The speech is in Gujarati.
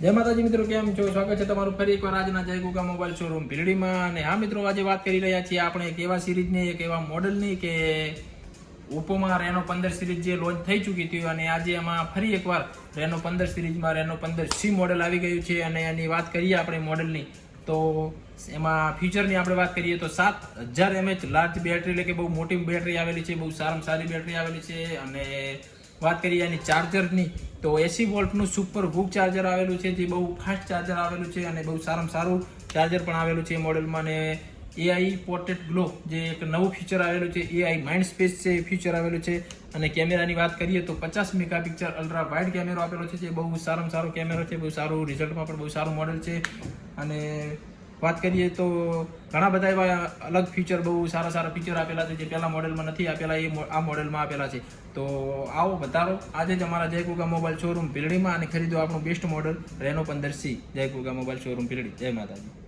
જય માતાજી મિત્રો, કેમ છો? સ્વાગત છે તમારું ફરી એકવાર આજના જય ગુગા મોબાઈલ શોરૂમ ભીલડીમાં. અને હા મિત્રો, આજે વાત કરી રહ્યા છીએ આપણે એક એવા સિરીઝની, એક એવા મોડલની કે ઓપ્પોમાં રેનો 15 સિરીઝ જે લોન્ચ થઈ ચૂકી હતી અને આજે એમાં ફરી એકવાર રેનો 15 સિરીઝમાં રેનો 15C મોડલ આવી ગયું છે. અને એની વાત કરીએ આપણે મોડલની, તો એમાં ફીચરની આપણે વાત કરીએ તો 7000 mAh લાર્જ બેટરી, એટલે કે બહુ મોટી બેટરી આવેલી છે, બહુ સારામાં સારી બેટરી આવેલી છે. અને વાત કરીએ એની ચાર્જરની તો 80 વોલ્ટનું સુપર હૂક ચાર્જર આવેલું છે, જે બહુ ફાસ્ટ ચાર્જર આવેલું છે અને બહુ સારામાં સારું ચાર્જર પણ આવેલું છે મોડેલમાં. અને AI પોર્ટ્રેટ ગ્લો જે એક નવું ફીચર આવેલું છે, AI માઇન્ડ સ્પેસ છે એ ફીચર આવેલું છે. અને કેમેરાની વાત કરીએ તો 50 મેગાપિક્સલ અલ્ટ્રા વાઇડ કેમેરો આપેલો છે, જે બહુ સારામાં સારો કેમેરો છે, બહુ સારું રિઝલ્ટમાં પણ બહુ સારું મોડેલ છે. અને વાત કરીએ તો ઘણા બધા એવા અલગ ફીચર, બહુ સારા સારા ફીચર આપેલા છે જે પહેલા મોડેલમાં નથી આપેલા, એ આ મોડેલમાં આપેલા છે. તો આવો વધારો આજે જ અમારા જય ગુગા મોબાઈલ શોરૂમ ભીલડીમાં અને ખરીદો આપણું બેસ્ટ મોડલ રેનો 15C. જય ગુગા મોબાઈલ શોરૂમ ભીલડી. જય માતાજી.